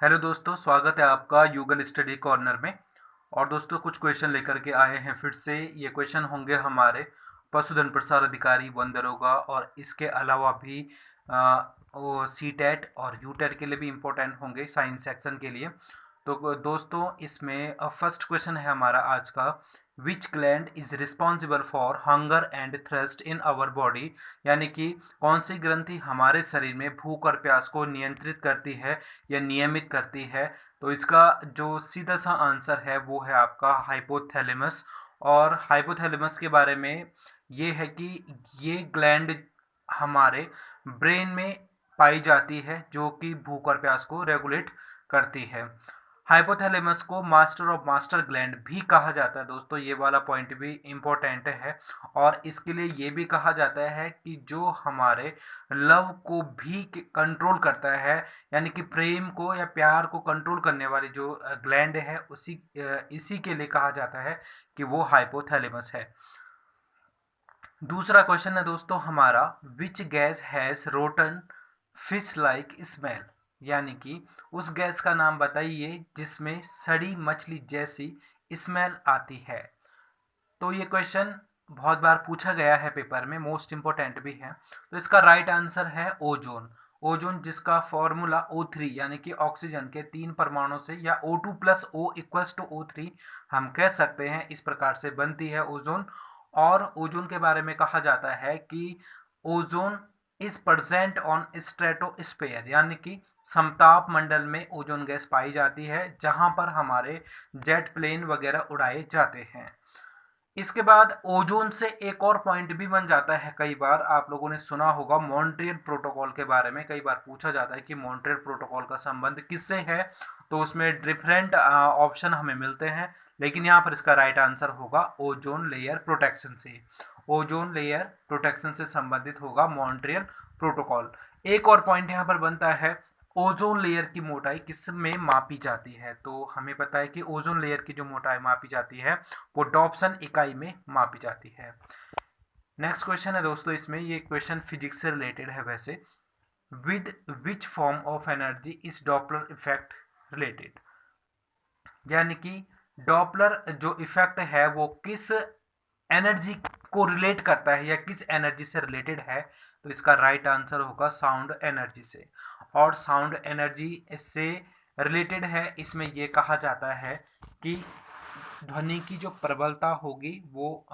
Hello दोस्तों, स्वागत है आपका युगल स्टडी कॉर्नर में। और दोस्तों कुछ क्वेश्चन लेकर के आए हैं फिर से। ये क्वेश्चन होंगे हमारे पशुधन प्रसार अधिकारी वन दरोगा और इसके अलावा भी वो सी टेट और यू टेट के लिए भी इम्पोर्टेंट होंगे साइंस सेक्शन के लिए। तो दोस्तों इसमें फर्स्ट क्वेश्चन है हमारा आज का, which gland is responsible for hunger and thrust in our body, यानी कि कौन सी ग्रंथि हमारे शरीर में भूख और प्यास को नियंत्रित करती है या नियमित करती है। तो इसका जो सीधा सा आंसर है वो है आपका हाइपोथैलेमस। और हाइपोथैलेमस के बारे में ये है कि ये ग्लैंड हमारे ब्रेन में पाई जाती है जो कि भूख और प्यास को रेगुलेट करती है। हाइपोथैलेमस को मास्टर ऑफ मास्टर ग्लैंड भी कहा जाता है दोस्तों, ये वाला पॉइंट भी इम्पोर्टेंट है। और इसके लिए ये भी कहा जाता है कि जो हमारे लव को भी कंट्रोल करता है, यानी कि प्रेम को या प्यार को कंट्रोल करने वाली जो ग्लैंड है इसी के लिए कहा जाता है कि वो हाइपोथैलेमस है। दूसरा क्वेश्चन है दोस्तों हमारा, which gas has rotten fish like smell, यानी कि उस गैस का नाम बताइए जिसमें सड़ी मछली जैसी स्मेल आती है। तो ये क्वेश्चन बहुत बार पूछा गया है पेपर में, मोस्ट इम्पोर्टेंट भी है। तो इसका राइट आंसर है ओजोन। ओजोन जिसका फॉर्मूला O3 यानी कि ऑक्सीजन के 3 परमाणु से या O2 plus O equals to O3 हम कह सकते हैं, इस प्रकार से बनती है ओजोन। और ओजोन के बारे में कहा जाता है कि ozone is present on stratosphere, यानी कि समताप मंडल में ओजोन गैस पाई जाती है जहां पर हमारे जेट प्लेन वगैरह उड़ाए जाते हैं। इसके बाद ओजोन से एक और पॉइंट भी बन जाता है, कई बार आप लोगों ने सुना होगा मॉन्ट्रियल प्रोटोकॉल के बारे में। कई बार पूछा जाता है कि मॉन्ट्रियल प्रोटोकॉल का संबंध किससे है, तो उसमें डिफरेंट ऑप्शन हमें मिलते हैं, लेकिन यहाँ पर इसका राइट आंसर होगा ओजोन लेयर प्रोटेक्शन से। ओजोन लेयर प्रोटेक्शन से संबंधित होगा मॉन्ट्रियल प्रोटोकॉल। एक और पॉइंट यहाँ पर बनता है, ओजोन लेयर की मोटाई किस में मापी जाती है। तो हमें पता है कि ओजोन लेयर की जो मोटाई मापी जाती है वो डॉप्सन इकाई में मापी जाती है। नेक्स्ट क्वेश्चन है दोस्तों, इसमें ये क्वेश्चन फिजिक्स से रिलेटेड है वैसे। With which form of energy is Doppler effect related, यानी कि डॉपलर जो इफेक्ट है वो किस एनर्जी को रिलेट करता है या किस एनर्जी से रिलेटेड है। तो इसका राइट आंसर होगा साउंड एनर्जी से। और साउंड एनर्जी इससे रिलेटेड है, इसमें ये कहा जाता है कि ध्वनि की जो प्रबलता होगी वो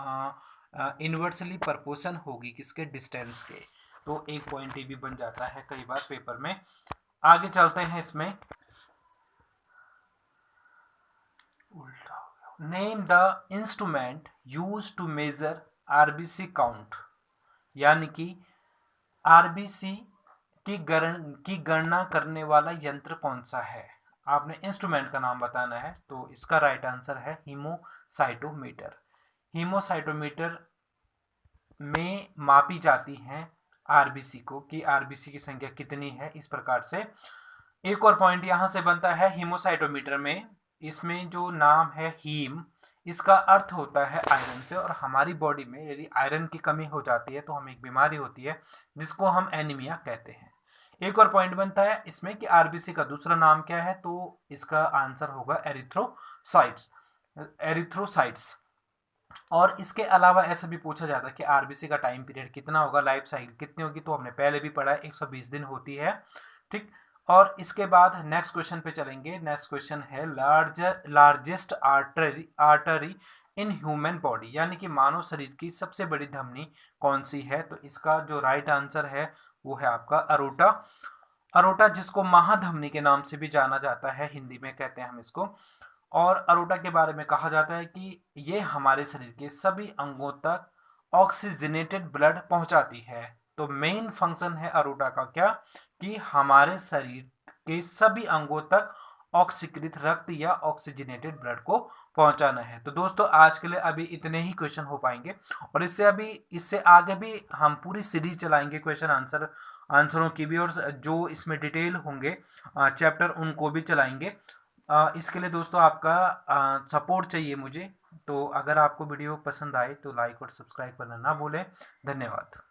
इन्वर्सली प्रोपोर्शन होगी किसके, डिस्टेंस के। तो एक पॉइंट ये भी बन जाता है कई बार पेपर में। आगे चलते हैं इसमें, उल्टा name the instrument use to measure RBC count, यानी कि आरबीसी की गणना करने वाला यंत्र कौन सा है। आपने इंस्ट्रूमेंट का नाम बताना है, तो इसका राइट आंसर है हीमोसाइटोमीटर। हीमोसाइटोमीटर में मापी जाती हैं आरबीसी को, कि आरबीसी की संख्या कितनी है, इस प्रकार से। एक और पॉइंट यहां से बनता है हीमोसाइटोमीटर में, इसमें जो नाम है हीम, इसका अर्थ होता है आयरन से। और हमारी बॉडी में यदि आयरन की कमी हो जाती है तो हमें एक बीमारी होती है जिसको हम एनीमिया कहते हैं। एक और पॉइंट बनता है इसमें कि आरबीसी का दूसरा नाम क्या है, तो इसका आंसर होगा एरिथ्रोसाइट्स। एरिथ्रोसाइट्स। और इसके अलावा ऐसा भी पूछा जाता है कि आरबीसी का टाइम पीरियड कितना होगा, लाइफ साइकिल कितनी होगी, तो हमने पहले भी पढ़ा है 120 दिन होती है। ठीक। और इसके बाद नेक्स्ट क्वेश्चन पे चलेंगे। नेक्स्ट क्वेश्चन है, largest artery in human body, यानी कि मानव शरीर की सबसे बड़ी धमनी कौन सी है। तो इसका जो राइट आंसर है वो है आपका अरोटा। अरोटा जिसको महाधमनी के नाम से भी जाना जाता है, हिंदी में कहते हैं हम इसको। और अरोटा के बारे में कहा जाता है कि ये हमारे शरीर के सभी अंगों तक ऑक्सीजनेटेड ब्लड पहुंचाती है। तो मेन फंक्शन है अरोटा का क्या, कि हमारे शरीर के सभी अंगों तक ऑक्सीकृत रक्त या ऑक्सीजनेटेड ब्लड को पहुंचाना है। तो दोस्तों आज के लिए अभी इतने ही क्वेश्चन हो पाएंगे, और इससे आगे भी हम पूरी सीरीज चलाएंगे क्वेश्चन आंसरों की भी, और जो इसमें डिटेल होंगे चैप्टर उनको भी चलाएंगे। इसके लिए दोस्तों आपका सपोर्ट चाहिए मुझे। तो अगर आपको वीडियो पसंद आए तो लाइक और सब्सक्राइब करना ना भूलें। धन्यवाद।